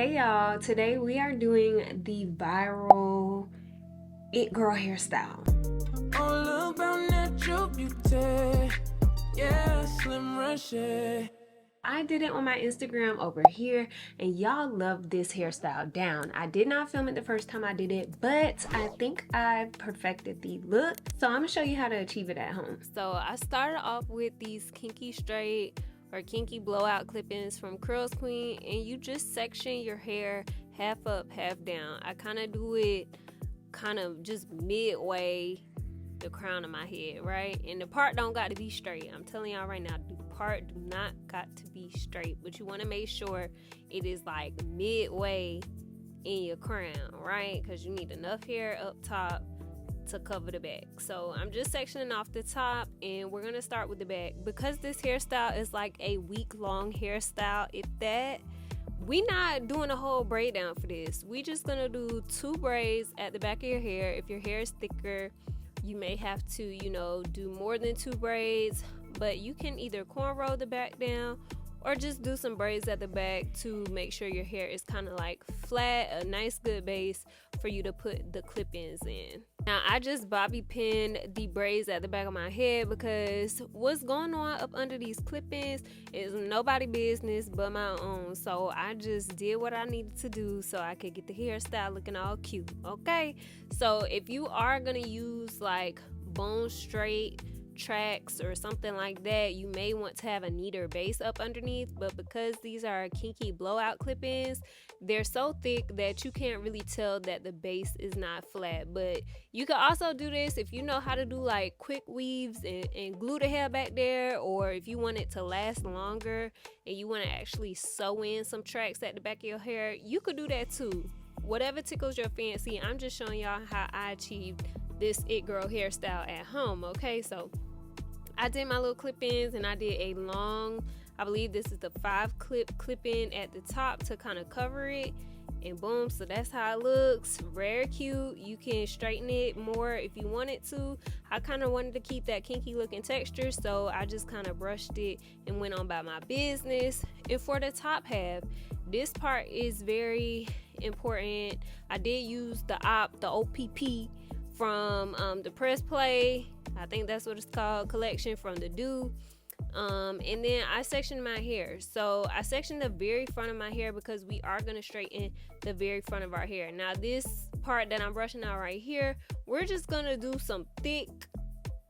Hey y'all, today we are doing the viral It Girl hairstyle. All about natural beauty, yeah, slim Reshae. I did it on my Instagram over here and y'all love this hairstyle down. I did not film it the first time I did it, but I think I perfected the look. So I'm gonna show you how to achieve it at home. So I started off with these kinky straight or kinky blowout clip-ins from Curls Queen, and you just section your hair half up, half down. I kind of do it kind of just midway the crown of my head, right? And the part don't got to be straight. I'm telling y'all right now, the part do not got to be straight, but you want to make sure it is like midway in your crown, right? Because you need enough hair up top to cover the back. So I'm just sectioning off the top, and we're gonna start with the back because this hairstyle is like a week-long hairstyle. If that, we not doing a whole braid down for this. We just gonna do 2 braids at the back of your hair. If your hair is thicker, you may have to, do more than 2 braids, but you can either cornrow the back down or just do some braids at the back to make sure your hair is kind of like flat, a nice good base for you to put the clip-ins in. Now I just bobby pinned the braids at the back of my head because what's going on up under these clip-ins is nobody business but my own. So I just did what I needed to do so I could get the hairstyle looking all cute. Okay, so if you are gonna use like bone straight tracks or something like that, you may want to have a neater base up underneath, but because these are kinky blowout clip-ins, they're so thick that you can't really tell that the base is not flat. But you can also do this if you know how to do like quick weaves and glue the hair back there, or if you want it to last longer and you want to actually sew in some tracks at the back of your hair, you could do that too. Whatever tickles your fancy. I'm just showing y'all how I achieved this It Girl hairstyle at home. Okay, so I did my little clip-ins and I did a long, I believe this is the 5 clip-in at the top to kind of cover it, and boom, so that's how it looks. Very cute. You can straighten it more if you wanted to. I kind of wanted to keep that kinky looking texture, so I just kind of brushed it and went on about my business. And for the top half, this part is very important. I did use the OPP from the Press Play, I think that's what it's called, collection from the Do. And then I sectioned my hair. So I sectioned the very front of my hair because we are going to straighten the very front of our hair. Now this part that I'm brushing out right here, we're just going to do some thick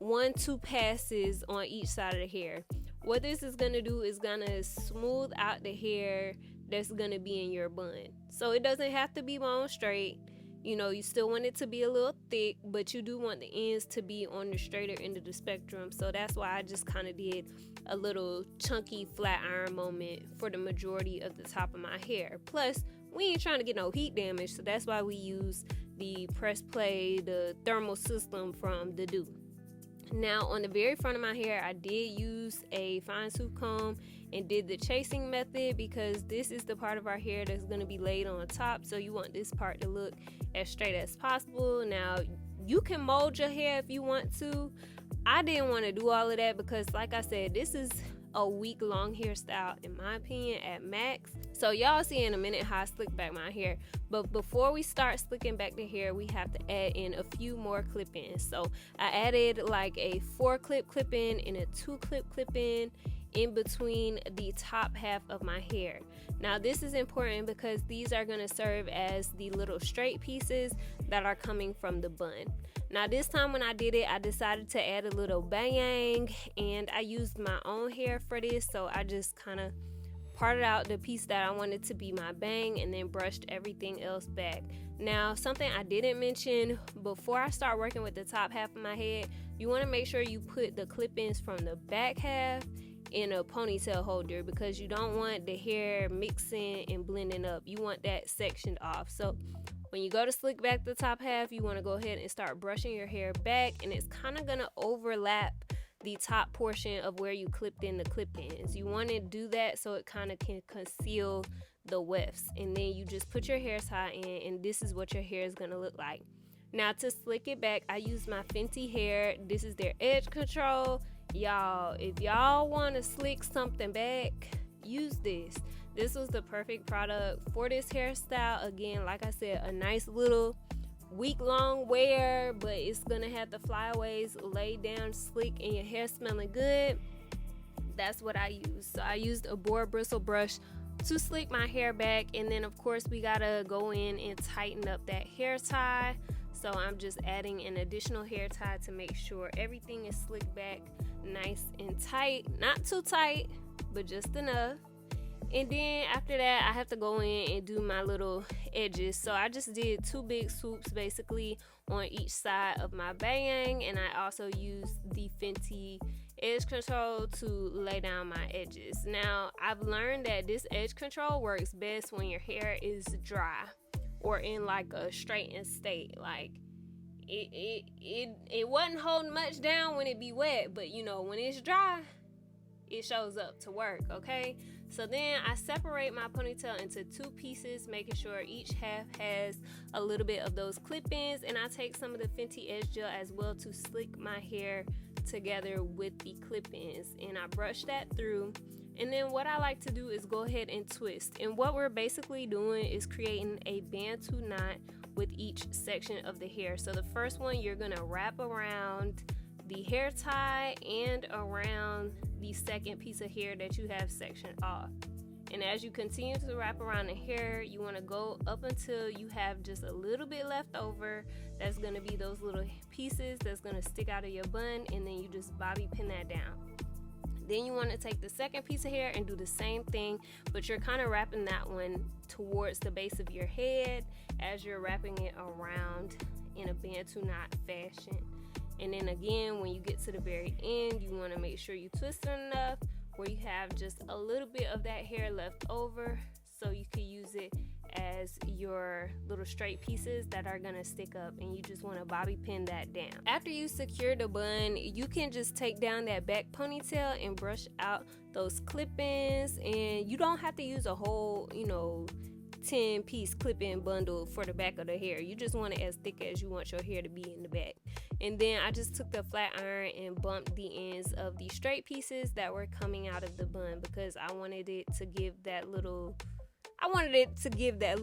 1-2 passes on each side of the hair. What this is going to do is going to smooth out the hair that's going to be in your bun. So it doesn't have to be bone straight. You still want it to be a little thick, but you do want the ends to be on the straighter end of the spectrum. So that's why I just kind of did a little chunky flat iron moment for the majority of the top of my hair. Plus, we ain't trying to get no heat damage, so that's why we use the Press Play, the thermal system from the Do. Now on the very front of my hair, I did use a fine tooth comb and did the chasing method because this is the part of our hair that's going to be laid on top, so you want this part to look as straight as possible. Now you can mold your hair if you want to. I didn't want to do all of that because, like I said, this is a week-long hairstyle in my opinion at max. So y'all see in a minute how I slick back my hair, but before we start slicking back the hair, we have to add in a few more clip-ins. So I added like a 4-clip clip-in and a 2-clip clip-in in between the top half of my hair. Now this is important because these are going to serve as the little straight pieces that are coming from the bun. Now this time when I did it, I decided to add a little bang, and I used my own hair for this, so I just kind of parted out the piece that I wanted to be my bang and then brushed everything else back. Now something I didn't mention, before I start working with the top half of my head, you want to make sure you put the clip-ins from the back half in a ponytail holder because you don't want the hair mixing and blending up. You want that sectioned off. So when you go to slick back the top half, you want to go ahead and start brushing your hair back, and it's kind of going to overlap the top portion of where you clipped in the clip-ins. You want to do that so it kind of can conceal the wefts, and then you just put your hair tie in, and this is what your hair is going to look like. Now to slick it back, I use my Fenty hair. This is their edge control. Y'all, if y'all want to slick something back, use this. This was the perfect product for this hairstyle. Again, like I said, a nice little week-long wear, but it's gonna have the flyaways laid down slick and your hair smelling good. That's what I used. So I used a boar bristle brush to slick my hair back, and then of course we gotta go in and tighten up that hair tie. So I'm just adding an additional hair tie to make sure everything is slicked back nice and tight. Not too tight, but just enough. And then after that, I have to go in and do my little edges. So I just did 2 big swoops basically on each side of my bang, and I also used the Fenty edge control to lay down my edges. Now, I've learned that this edge control works best when your hair is dry or in like a straightened state. Like it wasn't holding much down when it be wet, but you know, when it's dry, it shows up to work, okay? So then I separate my ponytail into 2 pieces, making sure each half has a little bit of those clip-ins, and I take some of the Fenty edge gel as well to slick my hair together with the clip-ins, and I brush that through. And then what I like to do is go ahead and twist, and what we're basically doing is creating a bantu knot with each section of the hair. So the first one, you're gonna wrap around the hair tie and around the second piece of hair that you have sectioned off. And as you continue to wrap around the hair, you want to go up until you have just a little bit left over. That's going to be those little pieces that's going to stick out of your bun, and then you just bobby pin that down. Then you want to take the second piece of hair and do the same thing, but you're kind of wrapping that one towards the base of your head as you're wrapping it around in a bantu knot fashion. And then again, when you get to the very end, you want to make sure you twist it enough where you have just a little bit of that hair left over, so you can use it as your little straight pieces that are gonna stick up, and you just want to bobby pin that down. After you secure the bun, you can just take down that back ponytail and brush out those clip-ins, and you don't have to use a whole 10-piece clip-in bundle for the back of the hair. You just want it as thick as you want your hair to be in the back. And then I just took the flat iron and bumped the ends of the straight pieces that were coming out of the bun, because I wanted it to give that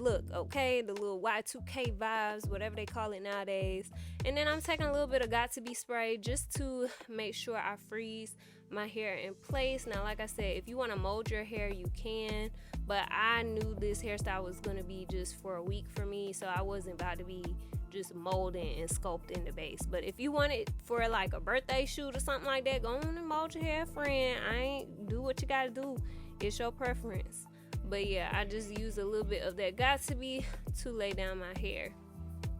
look, okay? The little Y2K vibes, whatever they call it nowadays. And then I'm taking a little bit of Got2b spray just to make sure I freeze my hair in place. Now, like I said, if you want to mold your hair, you can, but I knew this hairstyle was going to be just for a week for me, so I wasn't about to be just molding and sculpting the base. But if you want it for like a birthday shoot or something like that, go on and mold your hair, friend. I ain't do what you gotta do. It's your preference. But yeah, I just use a little bit of that Got2b to lay down my hair.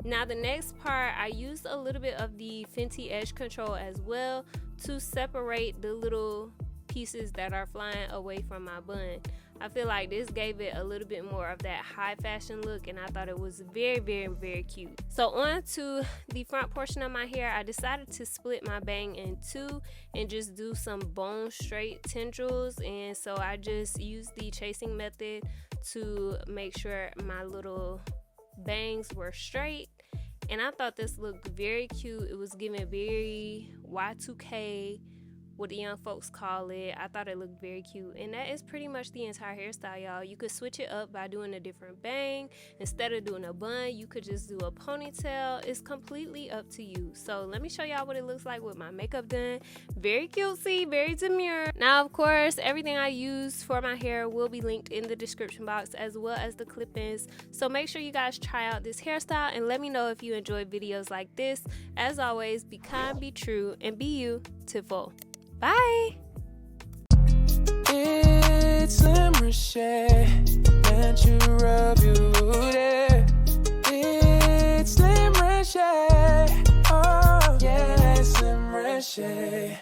Now the next part, I used a little bit of the Fenty edge control as well to separate the little pieces that are flying away from my bun. I feel like this gave it a little bit more of that high fashion look, and I thought it was very, very, very cute. So on to the front portion of my hair, I decided to split my bang in 2 and just do some bone straight tendrils. And so I just used the chasing method to make sure my little bangs were straight, and I thought this looked very cute. It was giving very Y2K, what the young folks call it. I thought it looked very cute, and that is pretty much the entire hairstyle, y'all. You could switch it up by doing a different bang. Instead of doing a bun, you could just do a ponytail. It's completely up to you. So let me show y'all what it looks like with my makeup done. Very cutesy, very demure. Now, of course, everything I use for my hair will be linked in the description box, as well as the clip-ins. So make sure you guys try out this hairstyle and let me know if you enjoy videos like this. As always, be kind, be true, and be you to full. Bye. It's Reshae, and you rub your booty. It's Reshae, oh yeah, it's Reshae.